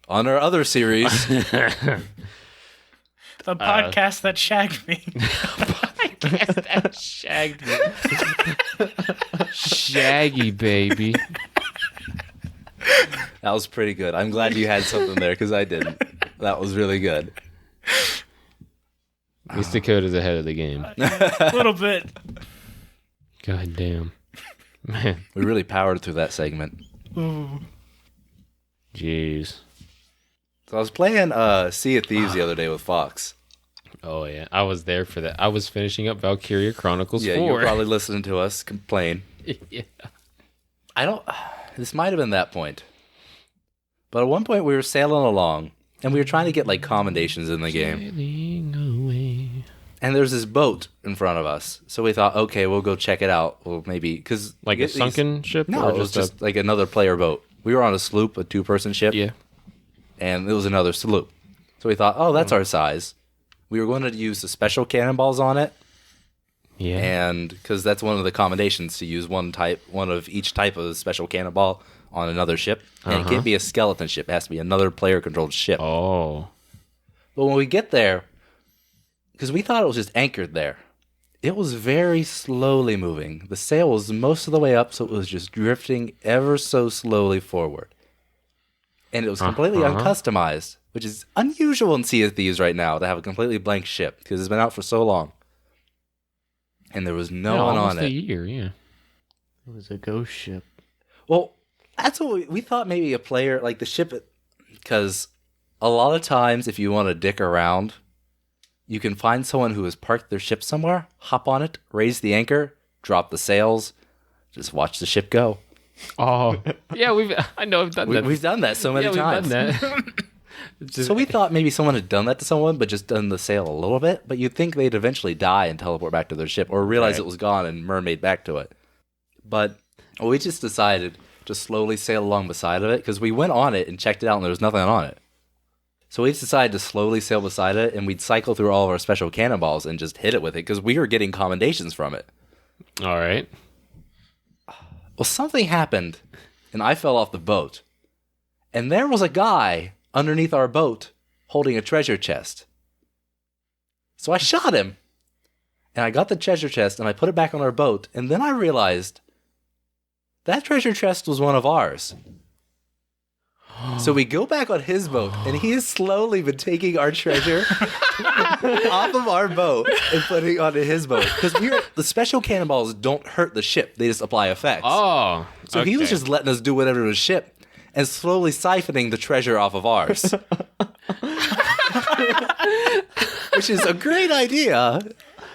On our other series, the podcast that shagged me. That shagged me. Shaggy baby. that was pretty good. I'm glad you had something there because I didn't. That was really good. East Dakota's ahead of the game. A little bit. God damn. Man. We really powered through that segment. Ooh. Jeez. So I was playing Sea of Thieves the other day with Fox. Oh yeah. I was there for that. I was finishing up Valkyria Chronicles Yeah, 4. you were probably listening to us complain. Yeah. I don't. This might have been that point. But at one point we were sailing along, and we were trying to get like commendations in the game. Sailing away. And there's this boat in front of us, so we thought, okay, we'll go check it out. Well, maybe because Like a sunken ship? No, or it was just like another player boat. We were on a sloop, a 2-person ship. Yeah. And it was another sloop. So we thought, oh, that's our size. We were going to use the special cannonballs on it, Yeah. and because that's one of the commendations to use one of each type of special cannonball on another ship. And it can't be a skeleton ship; it has to be another player-controlled ship. Oh. But when we get there, because we thought it was just anchored there, it was very slowly moving. The sail was most of the way up, so it was just drifting ever so slowly forward. And it was completely uncustomized, which is unusual in Sea of Thieves right now to have a completely blank ship because it's been out for so long. and there was no one on almost it. a year, yeah. It was a ghost ship. Well, that's what we thought. Maybe a player like the ship, because a lot of times if you want to dick around, you can find someone who has parked their ship somewhere, hop on it, raise the anchor, drop the sails, just watch the ship go. Oh, yeah, I know I've done that. We've done that so many times. We've done that. So we thought maybe someone had done that to someone, but just done the sail a little bit. But you'd think they'd eventually die and teleport back to their ship, or realize it was gone and mermaid back to it. But we just decided to slowly sail along beside of it, because we went on it and checked it out and there was nothing on it. So we just decided to slowly sail beside it, and we'd cycle through all of our special cannonballs and just hit it with it, because we were getting commendations from it. All right. Well, something happened, and I fell off the boat. And there was a guy underneath our boat holding a treasure chest. So I shot him. And I got the treasure chest, and I put it back on our boat, and then I realized that treasure chest was one of ours. So we go back on his boat, and he has slowly been taking our treasure off of our boat and putting it onto his boat. Because the special cannonballs don't hurt the ship; they just apply effects. Oh, So he was just letting us do whatever to his ship and slowly siphoning the treasure off of ours. Which is a great idea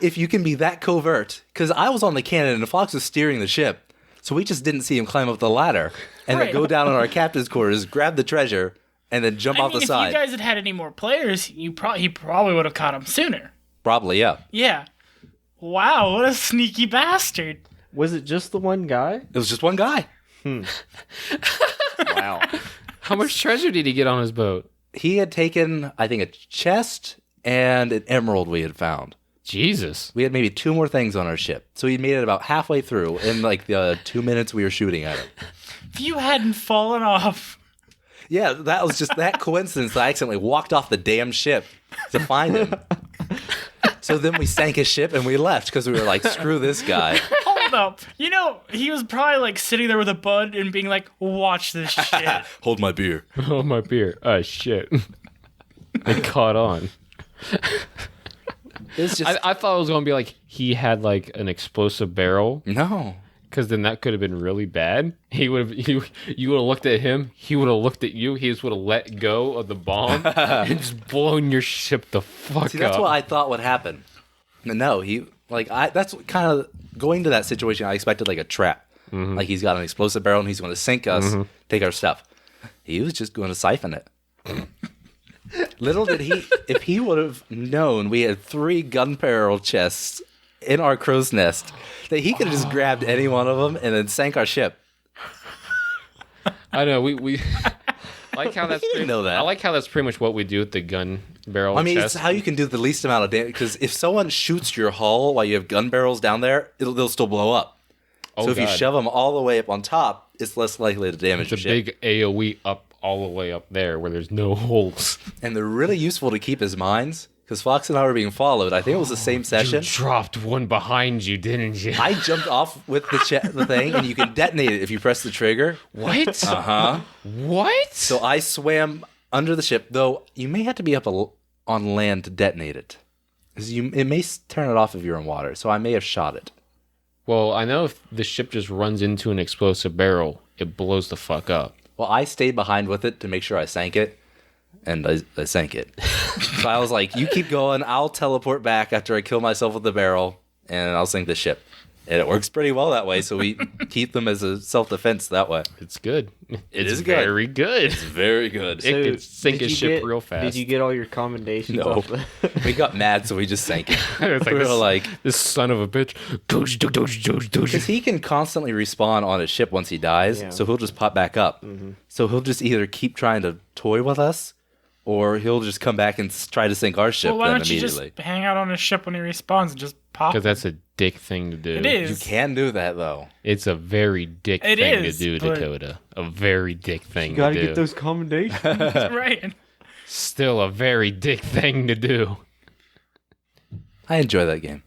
if you can be that covert. Because I was on the cannon and Fox was steering the ship. So we just didn't see him climb up the ladder and then go down on our captain's quarters, grab the treasure, and then jump off the side. If you guys had any more players, he probably would have caught him sooner. Probably, yeah. Yeah. Wow, what a sneaky bastard. Was it just the one guy? It was just one guy. Wow. how much treasure did he get on his boat? He had taken, I think, a chest and an emerald we had found. Jesus. We had maybe 2 more things on our ship. So he made it about halfway through in like the 2 minutes we were shooting at it. If you hadn't fallen off. Yeah, that was just that coincidence that I accidentally walked off the damn ship to find him. So then we sank his ship and we left because we were like, screw this guy. Hold up. You know, he was probably like sitting there with a bud and being like, watch this shit. Hold my beer. Oh, my beer. Oh, shit. It caught on. It's just... I thought it was going to be like he had like an explosive barrel. No. Because then that could have been really bad. You would have looked at him. He would have looked at you. He just would have let go of the bomb and just blown your ship the fuck See, up. that's what I thought would happen. No, that's kind of going to that situation. I expected like a trap. Mm-hmm. Like he's got an explosive barrel and he's going to sink us, take our stuff. He was just going to siphon it. Little did he, if he would have known we had 3 gun barrel chests in our crow's nest, that he could have just grabbed any one of them and then sank our ship. I know we like how that's. Didn't know that. I like how that's pretty much what we do with the gun barrel. I mean, chest. it's how you can do the least amount of damage. Because if someone shoots your hull while you have gun barrels down there, they'll still blow up. So if you shove them all the way up on top, it's less likely to damage your It's a ship. big AOE up all the way up there where there's no holes. And they're really useful to keep as mines. Because Fox and I were being followed. I think it was the same session. You dropped one behind you, didn't you? I jumped off with the thing, and you can detonate it if you press the trigger. What? Uh-huh. What? So I swam under the ship, though you may have to be up on land to detonate it. Because it may turn it off if you're in water, so I may have shot it. Well, I know if the ship just runs into an explosive barrel, it blows the fuck up. Well, I stayed behind with it to make sure I sank it, and I sank it. So I was like, you keep going, I'll teleport back after I kill myself with the barrel, and I'll sink the ship. And it works pretty well that way, so we keep them as a self-defense that way. It's good. It's is good. very good. It's very good. It could sink did a you ship get- real fast. Did you get all your commendations No. off the... We got mad, so we just sank it. It's We were this, like... this son of a bitch. Because he can constantly respawn on his ship once he dies, Yeah. so he'll just pop back up. So he'll just either keep trying to toy with us, or he'll just come back and try to sink our ship Well, why then don't you immediately. just hang out on his ship when he respawns and just pop? Because that's a dick thing to do. It is. You can do that, though. It's a very dick It thing is, to do, but- Dakota. A very dick thing You gotta to do. get those commendations. Right. Still a very dick thing to do. I enjoy that game.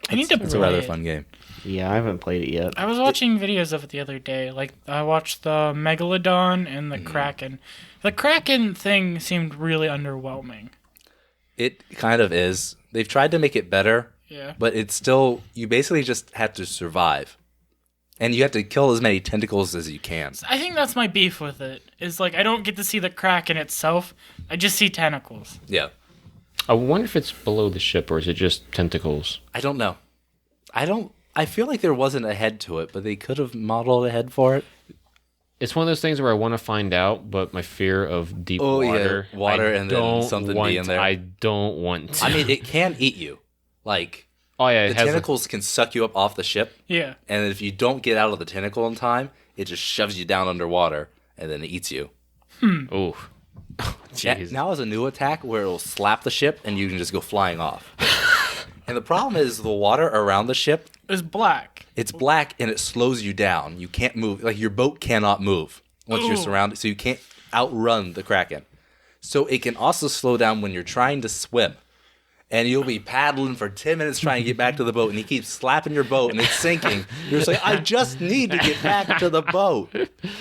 I need to It's a play rather it. fun game. Yeah, I haven't played it yet. I was watching videos of it the other day. Like, I watched the Megalodon and the Kraken. The Kraken thing seemed really underwhelming. It kind of is. They've tried to make it better, Yeah. But it's still, you basically just have to survive. And you have to kill as many tentacles as you can. I think that's my beef with it. Is like I don't get to see the Kraken itself. I just see tentacles. Yeah. I wonder if it's below the ship or is it just tentacles? I don't know. I feel like there wasn't a head to it, but they could have modeled a head for it. It's one of those things where I want to find out, but my fear of deep water. Yeah. Water and then something being there. I don't want to. I mean, it can eat you. Like, oh yeah, the tentacles can suck you up off the ship. Yeah. And if you don't get out of the tentacle in time, it just shoves you down underwater and then it eats you. Ooh. Jeez. Now has a new attack where it'll slap the ship and you can just go flying off. And the problem is the water around the ship, It's black. it's black and it slows you down. You can't move. Like, your boat cannot move once you're surrounded, so you can't outrun the Kraken. So it can also slow down when you're trying to swim. And you'll be paddling for 10 minutes trying to get back to the boat, and he keeps slapping your boat, and it's sinking. You're just like, I just need to get back to the boat.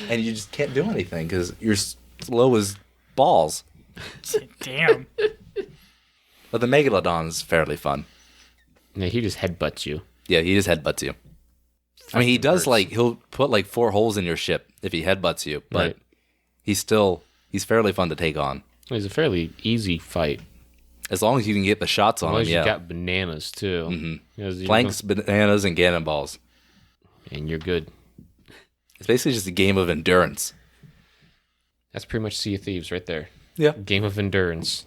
And you just can't do anything because you're slow as balls. Damn. But the Megalodon's fairly fun. Yeah, he just headbutts you. Yeah, he just headbutts you. I mean, he does, like, he'll put, like, 4 holes in your ship if he headbutts you, but Right. he's fairly fun to take on. It's a fairly easy fight. As long as you can get the shots on As him, long as yeah. you got bananas too. Mm-hmm. Planks, bananas, and cannonballs. And you're good. It's basically just a game of endurance. That's pretty much Sea of Thieves right there. Yeah. Game of endurance.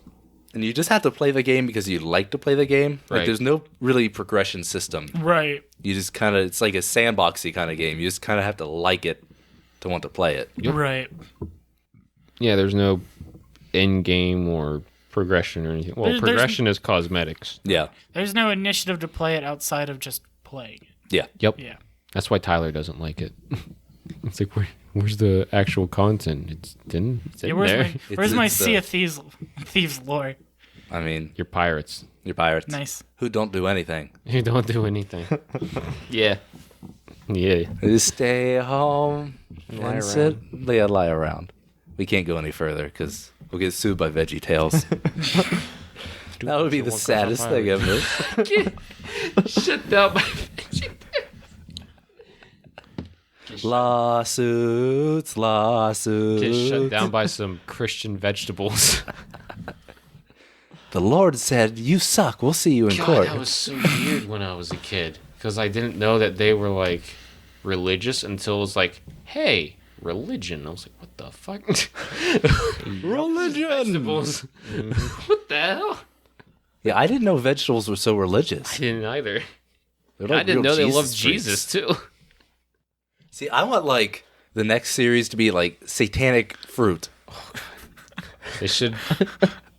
And you just have to play the game because you like to play the game. Like, Right. there's no really progression system. Right. You just kind of, it's like a sandboxy kind of game. You just kind of have to like it to want to play it. Yep. Right. Yeah, there's no end game or progression or anything. Well, There's- progression is cosmetics. Yeah. There's no initiative to play it outside of just playing it. Yeah. Yep. Yeah. That's why Tyler doesn't like it. It's like, where's the actual content? It's in Yeah, where's there. my It's, Sea of Thieves lore? I mean, You're pirates. you're pirates. Nice. Who don't do anything. You don't do anything. Yeah. Yeah. They stay home Lie and sit. Yeah, lie around. We can't go any further because we'll get sued by Veggie Tales. That would be the saddest thing ever. Shut down by Lawsuits. Get shut down by some Christian vegetables. The Lord said, "You suck. We'll see you in God, court." that was so weird when I was a kid because I didn't know that they were like religious until it was like, hey, religion. I was like, what the fuck? Religion. Vegetables. What the hell? Yeah, I didn't know vegetables were so religious. I didn't either. They're like I didn't real know they loved freaks. Jesus too. See, I want like the next series to be like satanic fruit. They should.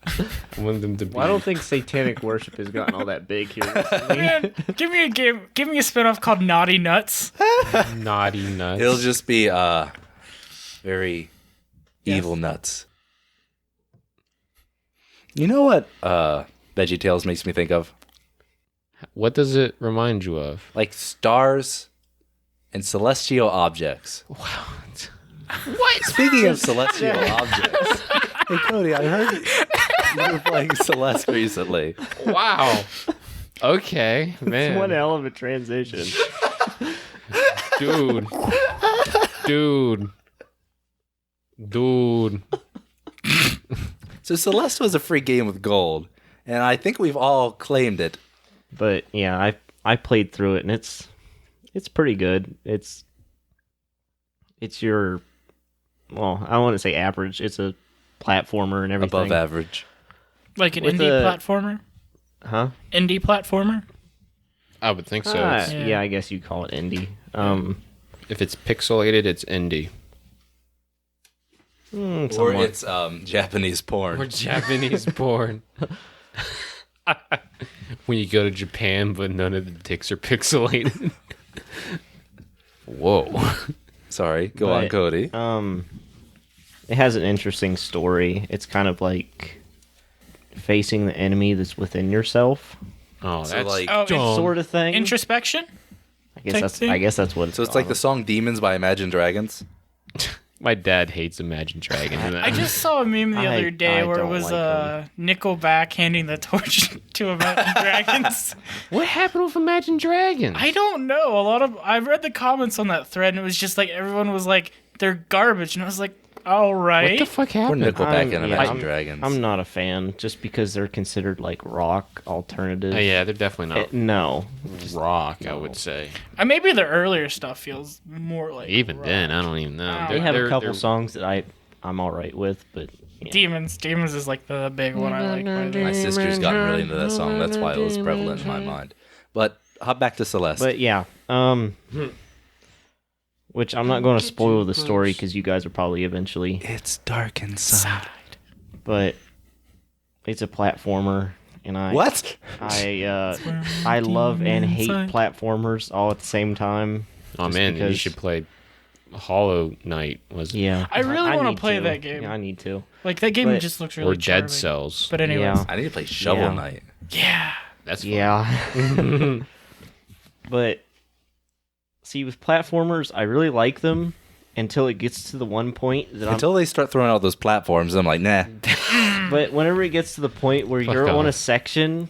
I want them to be. Well, I don't think satanic worship has gotten all that big here recently. Man, give me a game. Give me a spinoff called Naughty Nuts. naughty nuts. It'll just be very evil nuts. You know what Veggie Tales makes me think of? What does it remind you of? Like stars and celestial objects. What? Speaking of celestial objects, hey Cody, I heard you were playing Celeste recently. Wow. Okay, man. One hell of a transition. Dude. So Celeste was a free game with gold, and I think we've all claimed it. But yeah, I played through it and it's pretty good. It's your, well, I don't want to say average. It's a platformer and everything. Above average. Like an With indie a- platformer? Huh? Indie platformer? I would think so. Ah, It's- yeah, I guess you call it indie. If it's pixelated, it's indie. Or somewhat. it's Japanese porn. Or Japanese porn. When you go to Japan, but none of the dicks are pixelated. Whoa. Sorry, go on, But, Cody. It has an interesting story. It's kind of like facing the enemy that's within yourself, Oh, So, that's like- Oh, dumb. sort of thing. introspection? I guess that's what it's So it's like the song "Demons" by Imagine Dragons. My dad hates Imagine Dragons. I just saw a meme the other day I where it don't was like Nickelback handing the torch to Imagine Dragons. What happened with Imagine Dragons? I don't know. I read the comments on that thread, and it was just like everyone was like, "They're garbage," and I was like, "All right." What the fuck We're happened? Nickelback and yeah, Imagine Dragons. I'm not a fan just because they're considered like rock alternative. Yeah, they're definitely not No. rock, I would say. Maybe the earlier stuff feels more like Even rock. then, I don't even know. They have a couple they're- songs that I'm all right with, but yeah. Demons is like the big one I like. By the My way. sister's gotten really into that song. That's why it was prevalent in my mind. But hop back to Celeste. But yeah, which I'm not going to spoil the story because you guys are probably eventually. It's dark inside. But it's a platformer, and What? I love and hate platformers all at the same time. Oh just man, you because- should play Hollow Knight. Yeah, I really wanna need play that game. Yeah, I need to. Like that game But- just looks really or Dead charming. Cells. But anyways, Yeah. I need to play Shovel Yeah. Knight. yeah. That's fun. Yeah. But see, with platformers, I really like them until it gets to the one point that Until they start throwing out those platforms, I'm like, nah. But whenever it gets to the point where you're off. on a section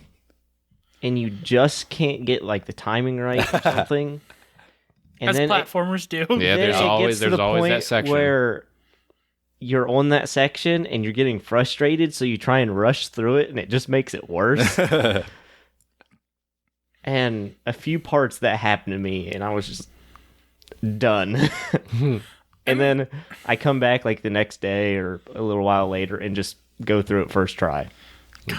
and you just can't get like the timing right or something, and As then platformers do. Yeah, then there's it always gets to the that point section. where you're on that section and you're getting frustrated, so you try and rush through it, and it just makes it worse. And a few parts that happened to me, and I was just done. And then I come back like the next day or a little while later and just go through it first try.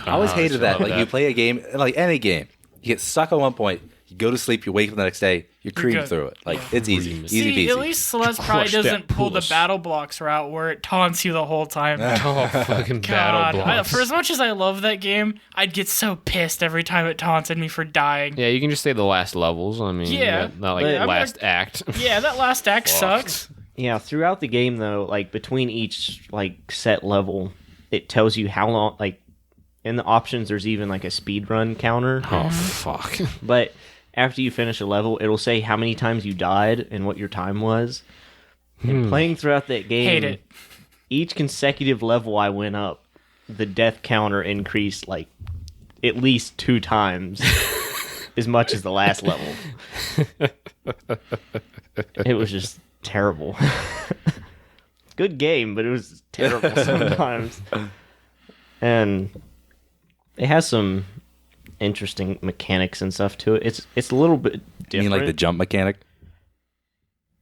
I always hated that. love Like, you play a game, like any game, you get stuck on one point, you go to sleep, you wake up the next day, you cream good. through it. Like, it's easy. Cream. Easy See, peasy. at least Celeste probably Crush that doesn't pull the puss. battle blocks route where it taunts you the whole time. Oh, fucking battle blocks. For as much as I love that game, I'd get so pissed every time it taunted me for dying. Yeah, you can just say the last levels. I mean, Yeah. not like But- the last act. Yeah, that last act sucks. Yeah, throughout the game though, like between each like set level, it tells you how long. Like in the options, there's even like a speed run counter. Oh fuck! But after you finish a level, it'll say how many times you died and what your time was. And playing throughout that game, Hate it. each consecutive level I went up, the death counter increased like at least 2 times as much as the last level. It was just terrible. Good game, but it was terrible sometimes. And it has some interesting mechanics and stuff to it. It's a little bit different. You mean like the jump mechanic?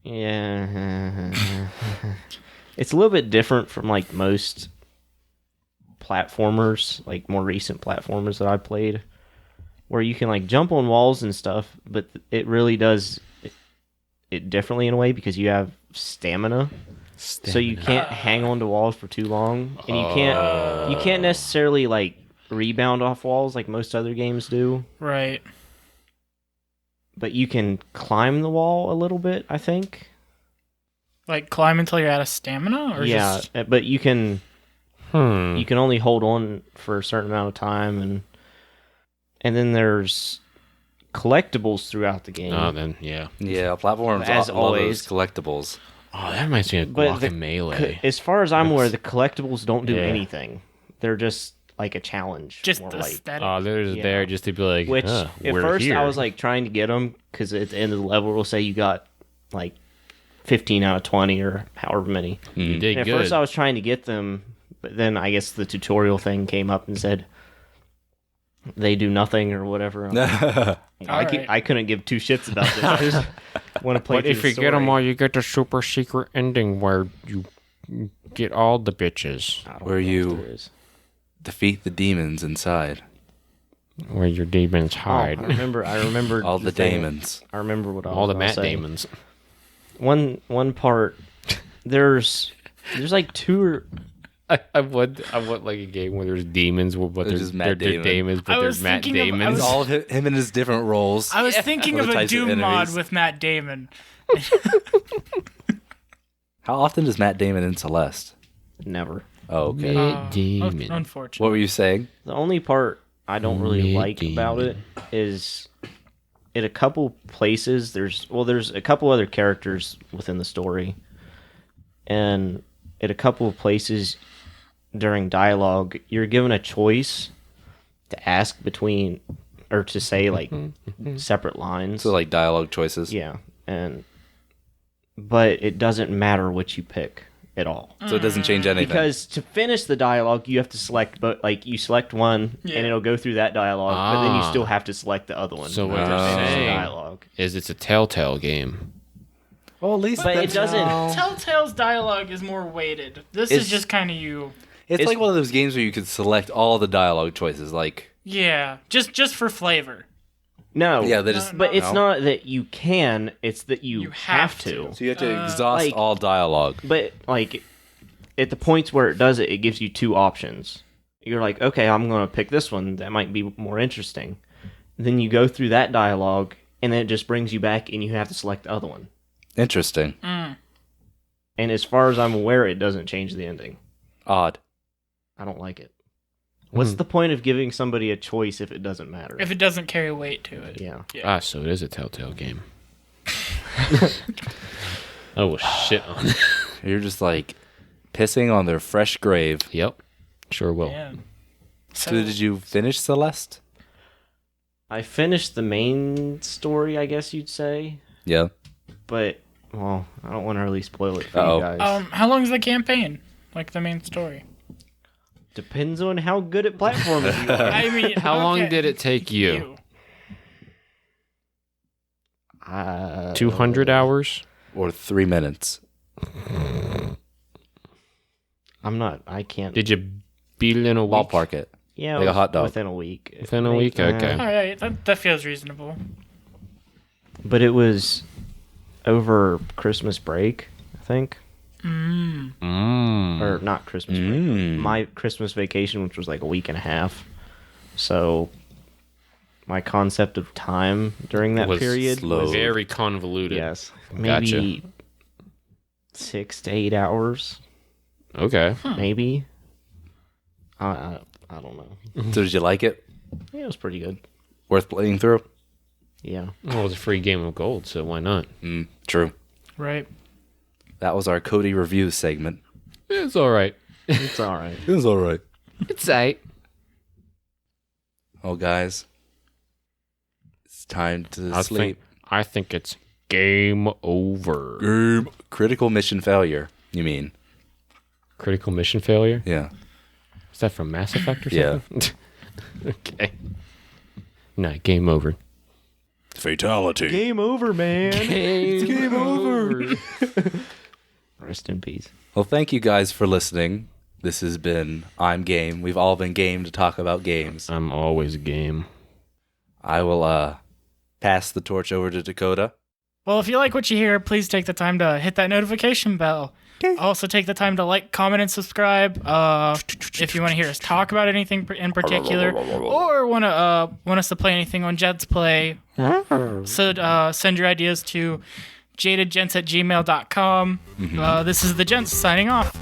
Yeah. It's a little bit different from like most platformers, like more recent platformers that I played, where you can like jump on walls and stuff, but it really does it differently in a way because you have stamina. So you can't hang on to walls for too long, and you can't necessarily like rebound off walls like most other games do. Right. But you can climb the wall a little bit, I think. Like climb until you're out of stamina, or Yeah, just but you can Hmm. you can only hold on for a certain amount of time, and then there's collectibles throughout the game. Oh, then yeah. Yeah, platforms As all love always. those collectibles. Oh, that reminds me of But the- Guacamelee. As far as I'm aware, the collectibles don't do Yeah. anything. They're just like a challenge. just more the like. aesthetic. Oh, they're just Yeah. there just to be like, Which huh, at we're first here. I was like trying to get them because at the end of the level it'll say you got like 15 out of 20 or however many. you did And at good. first I was trying to get them, but then I guess the tutorial thing came up and said they do nothing or whatever. Alright. I couldn't give 2 shits about this. I just want to play. But if through you the get them story. all, you get the super secret ending where you get all the bitches, I don't Where know you- what there is. Defeat the demons inside. where your demons Oh, hide. I remember All the thing. demons. I remember what I was all the gonna Matt say. Damons. One part. There's like 2 or I want like a game where there's demons, but There's there's just they're Matt Damon. demons, but I there's was Matt thinking of- I Damons. was- All of him in his different roles. I was thinking For of the a types of Doom mod enemies. with Matt Damon. How often is Matt Damon in Celeste? never. Oh, okay. Matt Damon. Unfortunately. What were you saying? The only part I don't really Matt like about it Damon. is in a couple places there's a couple other characters within the story, and at a couple of places during dialogue, you're given a choice to ask between, or to say like separate lines. So like dialogue choices. Yeah, but it doesn't matter what you pick at all. So it doesn't change anything. Because to finish the dialogue, you have to select, but like you select one, Yeah. and it'll go through that dialogue, but then you still have to select the other one. So what to you're finish the saying dialogue. is it's a Telltale game. Well, at least But it that's- doesn't. Telltale's dialogue is more weighted. This is just kind of you. It's like one of those games where you could select all the dialogue choices. Like, Yeah, just for flavor. No. yeah, they just. But it's no. not that you can; it's that you have to. So you have to exhaust like- all dialogue. But like, at the points where it does it, it gives you two options. You're like, okay, I'm going to pick this one. That might be more interesting. Then you go through that dialogue, and then it just brings you back, and you have to select the other one. Interesting. And as far as I'm aware, it doesn't change the ending. Odd. I don't like it. What's the point of giving somebody a choice if it doesn't matter? If it doesn't carry weight to it. Yeah. Ah, so it is a Telltale game. I will shit on it. You're just like pissing on their fresh grave. Yep. Sure will. Yeah. So did you finish Celeste? I finished the main story, I guess you'd say. Yeah. But, well, I don't want to really spoil it for Uh-oh. you guys. How long is the campaign? Like the main story? Depends on how good at platforming you are. I mean, How long okay, did it take you? 200 200 hours? Or 3 minutes? I can't. Did you beat it in a week? Ballpark it. Yeah, like a hot dog. within a week. Within a week? Okay. All right, that feels reasonable. But it was over Christmas break, I think. Mm. Or not Christmas break. My Christmas vacation, which was like a week and a half. So my concept of time during that Was period slow. was, Very convoluted. yes, Gotcha. maybe 6 to 8 hours, Okay. maybe. I don't know. So did you like it? Yeah, it was pretty good. Worth playing through? Yeah. Well, it was a free game of gold, so why not? True. Right. That was our Cody review segment. It's all right. It's all right. It was alright. It's aight. Oh, guys. It's time to sleep. I think it's game over. Game. Critical mission failure, you mean? Critical mission failure? Yeah. Is that from Mass Effect or Yeah. something? Okay. Nah, game over. Fatality. Game over, man. Game over. Rest in peace. Well, thank you guys for listening. This has been I'm Game. We've all been game to talk about games. I'm always game. I will pass the torch over to Dakota. Well, if you like what you hear, please take the time to hit that notification bell. Also, take the time to like, comment, and subscribe. If you want to hear us talk about anything in particular, or want us to play anything on Jed's Play, so send your ideas to jadedgents@gmail.com. This is the Gents signing off.